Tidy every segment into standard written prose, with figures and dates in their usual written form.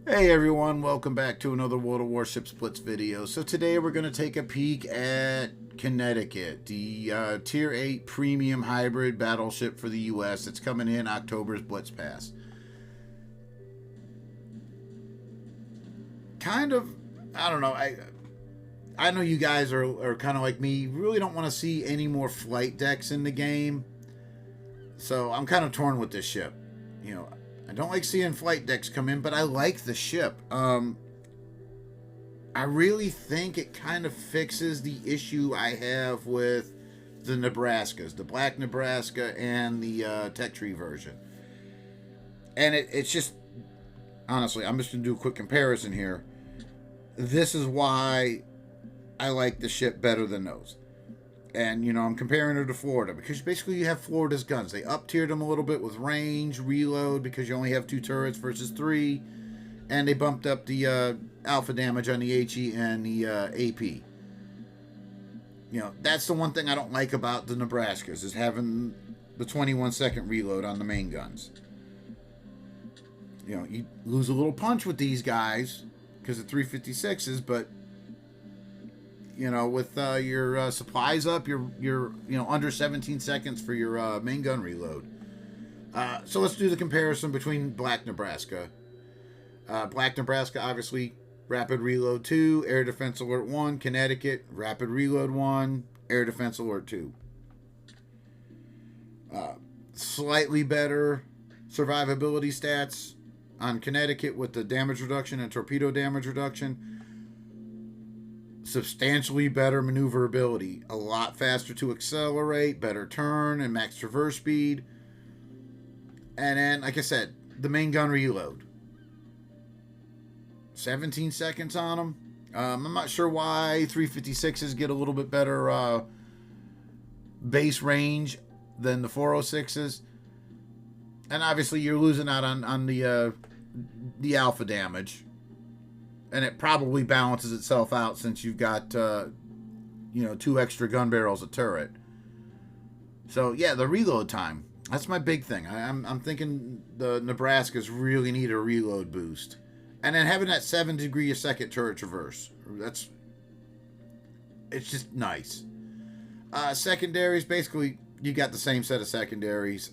Hey everyone, welcome back to another World of Warships Blitz video. So today we're going to take a peek at Connecticut, the Tier 8 Premium Hybrid Battleship for the US. It's coming in October's Blitz Pass. Kind of, I don't know, I know you guys are kind of like me. You really don't want to see any more flight decks in the game. So I'm kind of torn with this ship. You know, I don't like seeing flight decks come in, but I like the ship. I really think it kind of fixes the issue I have with the Nebraskas, the Black Nebraska and the Tech Tree version. And it's just, honestly, I'm just going to do a quick comparison here. This is why I like the ship better than those. And, you know, I'm comparing her to Florida because basically you have Florida's guns. They up-tiered them a little bit with range, reload, because you only have 2 turrets versus 3. And they bumped up the alpha damage on the HE and the AP. You know, that's the one thing I don't like about the Nebraskas, is having the 21-second reload on the main guns. You know, you lose a little punch with these guys because of 356s, but you know, with your supplies up, you're under 17 seconds for your main gun reload. So let's do the comparison between Black Nebraska. Black Nebraska, obviously, rapid reload 2, air defense alert 1. Connecticut, rapid reload 1, air defense alert 2. Slightly better survivability stats on Connecticut with the damage reduction and torpedo damage reduction. Substantially better maneuverability, a lot faster to accelerate, better turn and max traverse speed. And then, like I said, the main gun reload, 17 seconds on them. I'm not sure why 356s get a little bit better base range than the 406s. And obviously you're losing out on the alpha damage. And it probably balances itself out since you've got, 2 extra gun barrels a turret. So, yeah, the reload time. That's my big thing. I'm thinking the Nebraskas really need a reload boost. And then having that 7 degree a second turret traverse. It's just nice. Secondaries, basically, you got the same set of secondaries.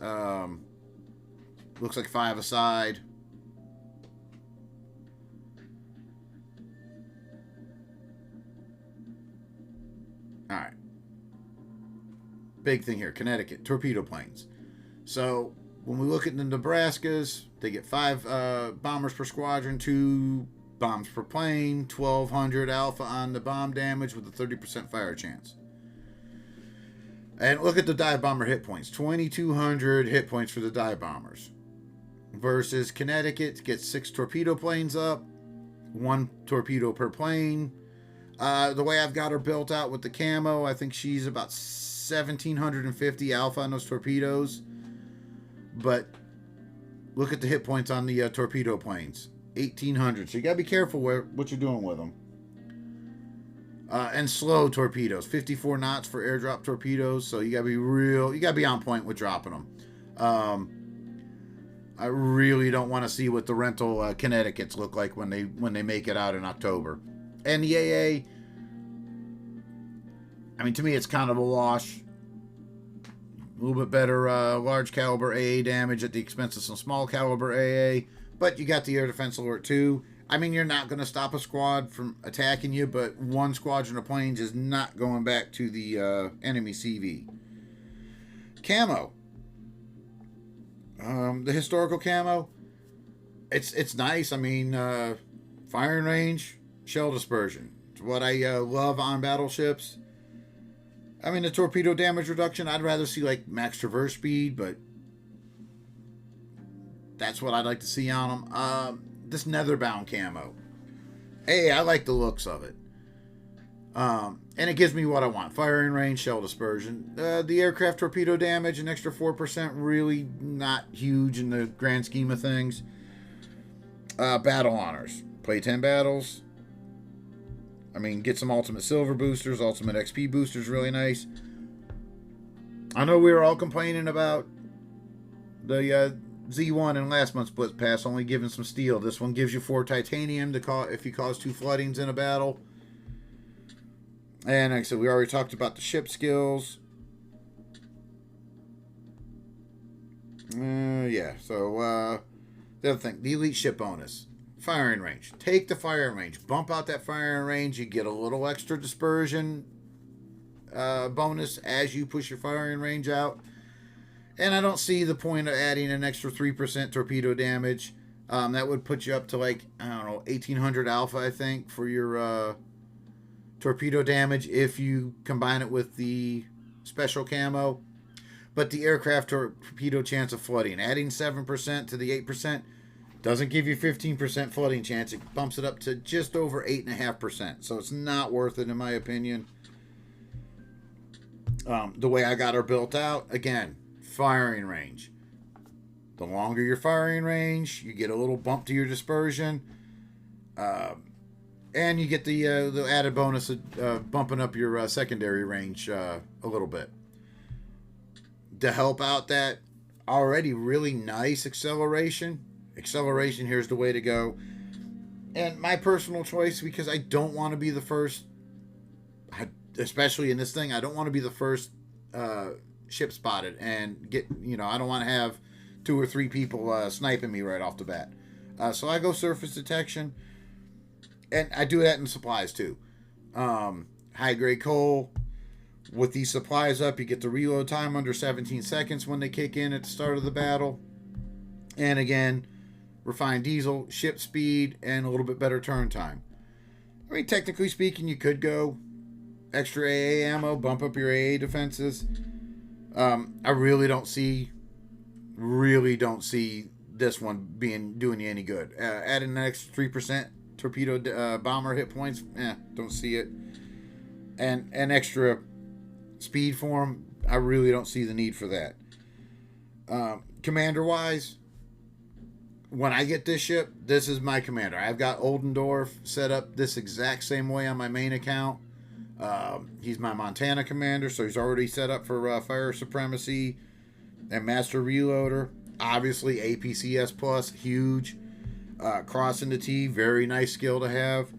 Looks like 5 aside. All right. Big thing here, Connecticut, torpedo planes. So when we look at the Nebraskas, they get 5 bombers per squadron, 2 bombs per plane, 1,200 alpha on the bomb damage with a 30% fire chance. And look at the dive bomber hit points, 2,200 hit points for the dive bombers. Versus Connecticut gets 6 torpedo planes up, 1 torpedo per plane. The way I've got her built out with the camo, I think she's about 1,750 alpha on those torpedoes. But look at the hit points on the torpedo planes, 1,800. So you gotta be careful what you're doing with them. And slow torpedoes, 54 knots for airdrop torpedoes. So you gotta be on point with dropping them. I really don't want to see what the rental Connecticut's look like when they make it out in October. And the AA, I mean, to me, it's kind of a wash. A little bit better large caliber AA damage at the expense of some small caliber AA. But you got the air defense alert too. I mean, you're not going to stop a squad from attacking you, but 1 squadron of planes is not going back to the enemy CV. Camo. The historical camo, it's nice. I mean, firing range, shell dispersion. It's what I love on battleships. I mean, the torpedo damage reduction, I'd rather see like max traverse speed, but that's what I'd like to see on them. This netherbound camo, hey, I like the looks of it. And it gives me what I want. Firing range, shell dispersion. The aircraft torpedo damage, an extra 4%, really not huge in the grand scheme of things. Battle honors. Play 10 battles. I mean, get some ultimate silver boosters, ultimate XP boosters, really nice. I know we were all complaining about the Z1 in last month's Blitz Pass, only giving some steel. This one gives you 4 titanium to if you cause 2 floodings in a battle. And like I said, we already talked about the ship skills. Yeah, so the other thing, the elite ship bonus. Firing range. Take the firing range. Bump out that firing range. You get a little extra dispersion bonus as you push your firing range out. And I don't see the point of adding an extra 3% torpedo damage. That would put you up to like, I don't know, 1800 alpha, I think, for your torpedo damage if you combine it with the special camo. But the aircraft torpedo chance of flooding, adding 7% to the 8%, doesn't give you 15% flooding chance. It bumps it up to just over 8.5%. So it's not worth it, in my opinion. The way I got her built out, again, firing range. The longer your firing range, you get a little bump to your dispersion. And you get the added bonus of bumping up your secondary range a little bit. To help out that already really nice acceleration, here's the way to go. And my personal choice, because I don't want to be the first, especially in this thing, I don't want to be the first ship spotted and get, I don't want to have 2 or 3 people sniping me right off the bat. So I go surface detection, and I do that in supplies too. High grade coal. With these supplies up, you get the reload time under 17 seconds when they kick in at the start of the battle. And again, refined diesel, ship speed, and a little bit better turn time. I mean, technically speaking, you could go extra AA ammo, bump up your AA defenses. I really don't see this one doing you any good. Adding an extra 3% torpedo bomber hit points, don't see it. And an extra speed for him, I really don't see the need for that. Commander wise, when I get this ship, this is my commander. I've got Oldendorf set up this exact same way on my main account. He's my Montana commander, so he's already set up for fire supremacy and master reloader. Obviously APCS plus, huge. Crossing the T, very nice skill to have.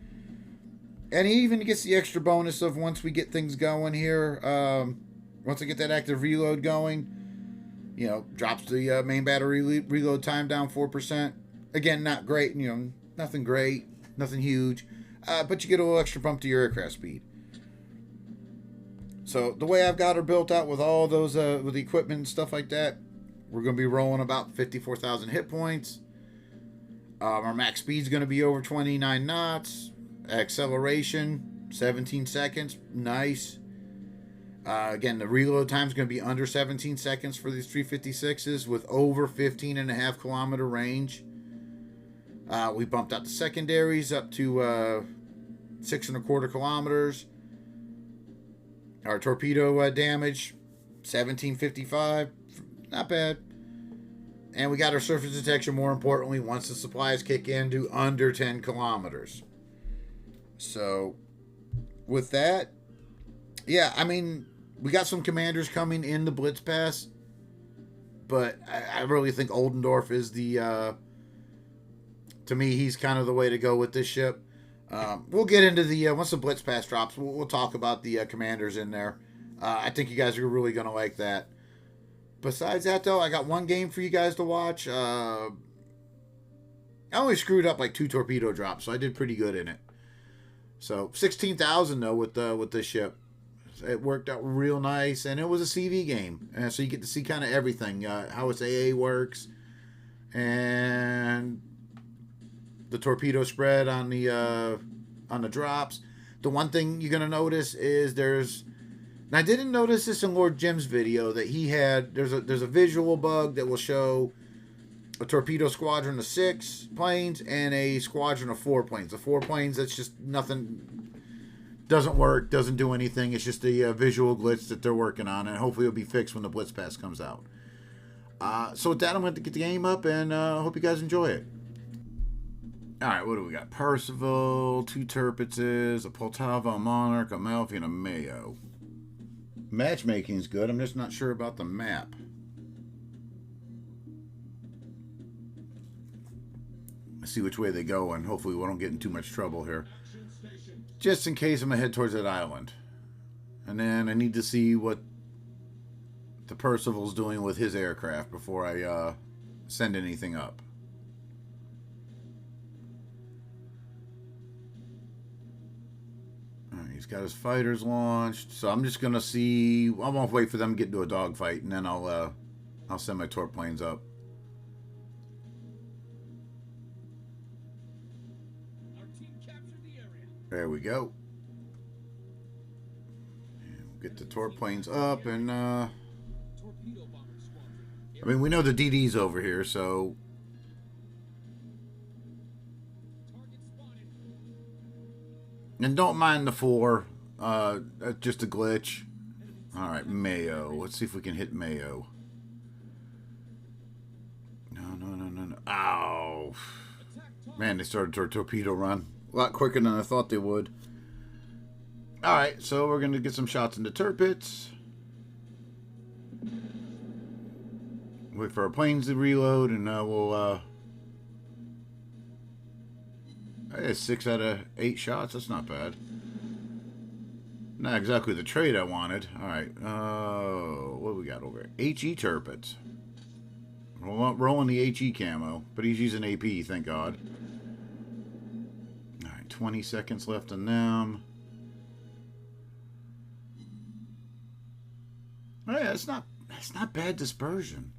And he even gets the extra bonus of once we get things going here, once I get that active reload going, drops the main battery reload time down 4%. Again, not great, nothing great, nothing huge, but you get a little extra bump to your aircraft speed. So the way I've got her built out with all those, with the equipment and stuff like that, we're going to be rolling about 54,000 hit points. Our max speed is going to be over 29 knots. Acceleration 17 seconds, nice. Again, the reload time is going to be under 17 seconds for these 356s with over 15.5 kilometer range. We bumped out the secondaries up to 6.25 kilometers. Our torpedo damage 1755, not bad. And we got our surface detection, more importantly, once the supplies kick in, to under 10 kilometers. So, with that, yeah, I mean, we got some commanders coming in the Blitz Pass, but I really think Oldendorf is the, to me, he's kind of the way to go with this ship. We'll get into the, once the Blitz Pass drops, we'll talk about the commanders in there. I think you guys are really going to like that. Besides that, though, I got one game for you guys to watch. I only screwed up like 2 torpedo drops, so I did pretty good in it. So 16,000 though with this ship, it worked out real nice, and it was a CV game, and so you get to see kind of everything, how its AA works, and the torpedo spread on the drops. The one thing you're gonna notice is and I didn't notice this in Lord Jim's video, that he had there's a visual bug that will show a torpedo squadron of 6 planes and a squadron of 4 planes. The 4 planes, that's just nothing, doesn't work, doesn't do anything. It's just a visual glitch that they're working on, and hopefully it'll be fixed when the Blitz Pass comes out. So with that, I'm going to get the game up, and hope you guys enjoy it. Alright, what do we got? Percival, 2 Tirpitzes, a Poltava, a Monarch, a Melfi, and a Mayo. Matchmaking's good. I'm just not sure about the map. See which way they go, and hopefully we don't get in too much trouble here. Just in case I'm going to head towards that island. And then I need to see what the Percival's doing with his aircraft before I send anything up. Alright, he's got his fighters launched, so I'm just going to see. I won't wait for them to get into a dogfight, and then I'll send my torp planes up. There we go. And we'll get the torp planes up, and I mean, we know the DD's over here, so and don't mind the 4. That's just a glitch. All right, Mayo. Let's see if we can hit Mayo. No. Ow. Man, they started their torpedo run. A lot quicker than I thought they would. Alright, so we're going to get some shots into turpits. Wait for our planes to reload, and we'll... Hey, 6 out of 8 shots. That's not bad. Not exactly the trade I wanted. Alright, what do we got over here? HE turpits. Rolling the HE camo, but he's using AP, thank God. 20 seconds left on them. Oh yeah, it's not bad dispersion.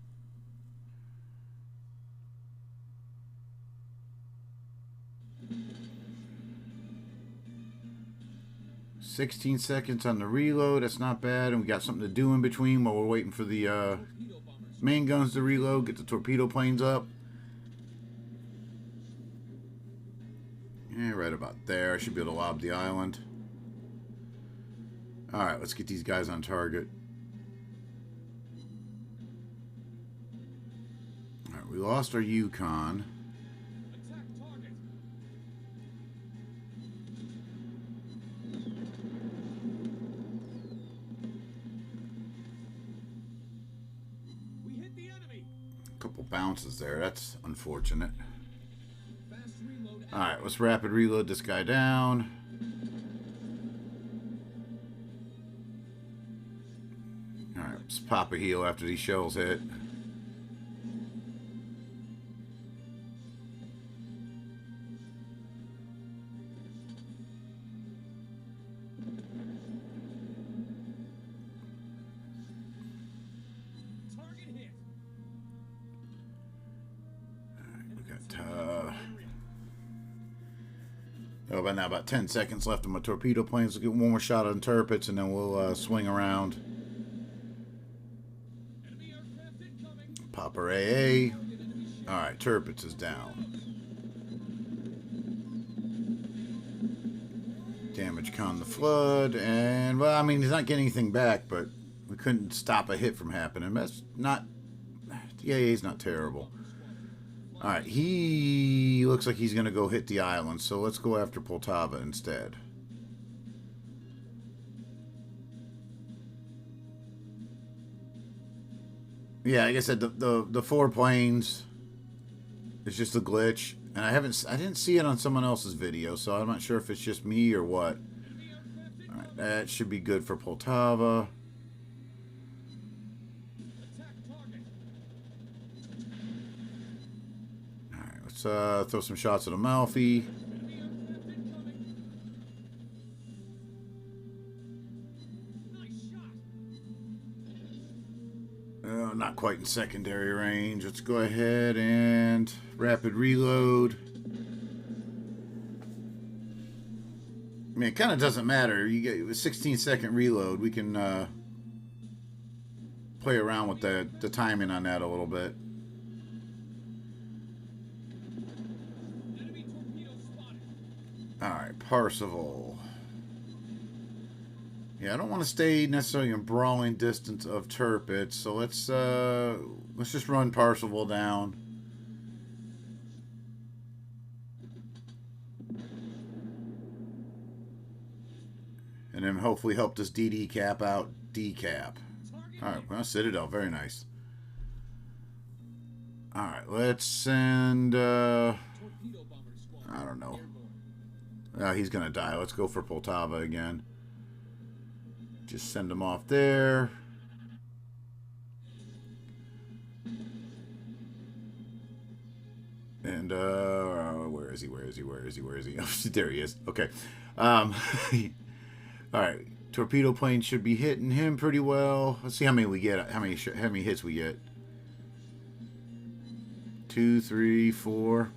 $16 seconds on the reload. That's not bad, and we got something to do in between while we're waiting for the main guns to reload. Get the torpedo planes up. Yeah, right about there. I should be able to lob the island. Alright, let's get these guys on target. Alright, we lost our Yukon. We hit the enemy. A couple bounces there. That's unfortunate. Alright, let's rapid reload this guy down. Alright, let's pop a heal after these shells hit. Target hit. Alright, we got by now about 10 seconds left on my torpedo planes. We'll get one more shot on turpits, and then we'll swing around. Popper AA. Alright, turpits is down. Damage con the flood, and well, I mean, he's not getting anything back, but we couldn't stop a hit from happening. That's not, the AA is not terrible. Alright, he looks like he's going to go hit the island, so let's go after Poltava instead. Yeah, like I said, the 4 planes is just a glitch, and I didn't see it on someone else's video, so I'm not sure if it's just me or what. Alright, that should be good for Poltava. Throw some shots at Amalfi. Not quite in secondary range. Let's go ahead and rapid reload. I mean, it kind of doesn't matter. You get a 16-second reload. We can play around with the timing on that a little bit. Alright, Parseval. Yeah, I don't want to stay necessarily in brawling distance of turpits, so let's just run Parseval down. And then hopefully help this DD cap out decap. Alright, well, Citadel, very nice. Alright, let's send I don't know. He's going to die. Let's go for Poltava again. Just send him off there. And, where is he? Where is he? Where is he? Where is he? Oh, there he is. Okay. All right. Torpedo plane should be hitting him pretty well. Let's see how many we get. How many hits we get. 2, 3, 4.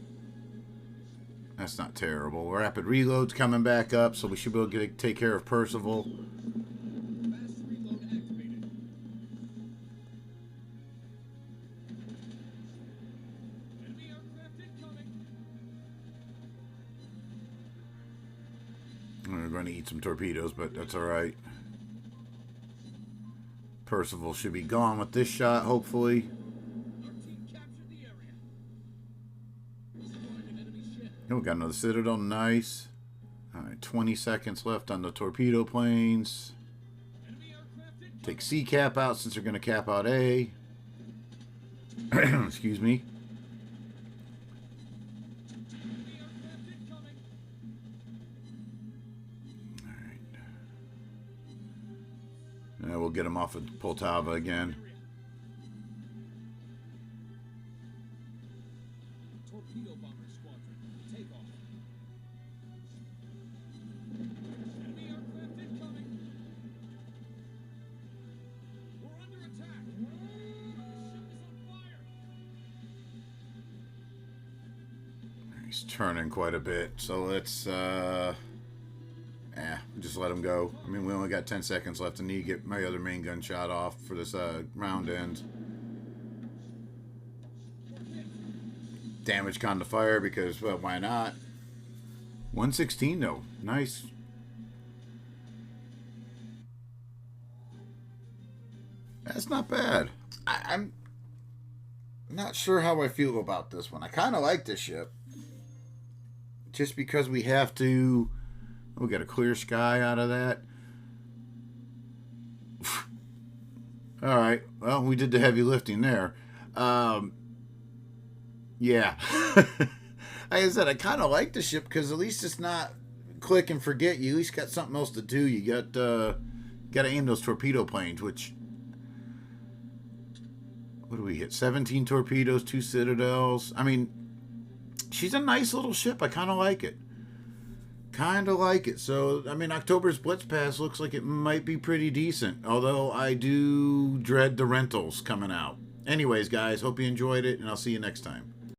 That's not terrible. Rapid reload's coming back up, so we should be able to take care of Percival. Fast reload activated. Enemy aircraft incoming. We're going to eat some torpedoes, but that's all right. Percival should be gone with this shot, hopefully. Our team captured the area. Destroyed an enemy ship. Oh, we got another Citadel. Nice. All right, 20 seconds left on the torpedo planes. Enemy aircraft incoming. Take C cap out since they're going to cap out A. Excuse me. Enemy aircraft incoming. All right. We'll get him off of Poltava again. Torpedo bomber squadron. Take off. Enemy aircraft incoming. We're under attack. Our ship is on fire. He's turning quite a bit, so let's just let him go. I mean, we only got 10 seconds left. I need to get my other main gun shot off for this round end. Damage con to fire because, well, why not? 116 though. Nice. That's not bad. I'm not sure how I feel about this one. I kind of like this ship. Just because we have to... We got a clear sky out of that. Alright. Well, we did the heavy lifting there. Yeah. Like I said, I kind of like the ship because at least it's not click and forget. You at least got something else to do. You got to aim those torpedo planes, which... What do we hit? 17 torpedoes, 2 citadels. I mean, she's a nice little ship. I kind of like it. Kind of like it. So, I mean, October's Blitz Pass looks like it might be pretty decent. Although, I do dread the rentals coming out. Anyways, guys, hope you enjoyed it, and I'll see you next time.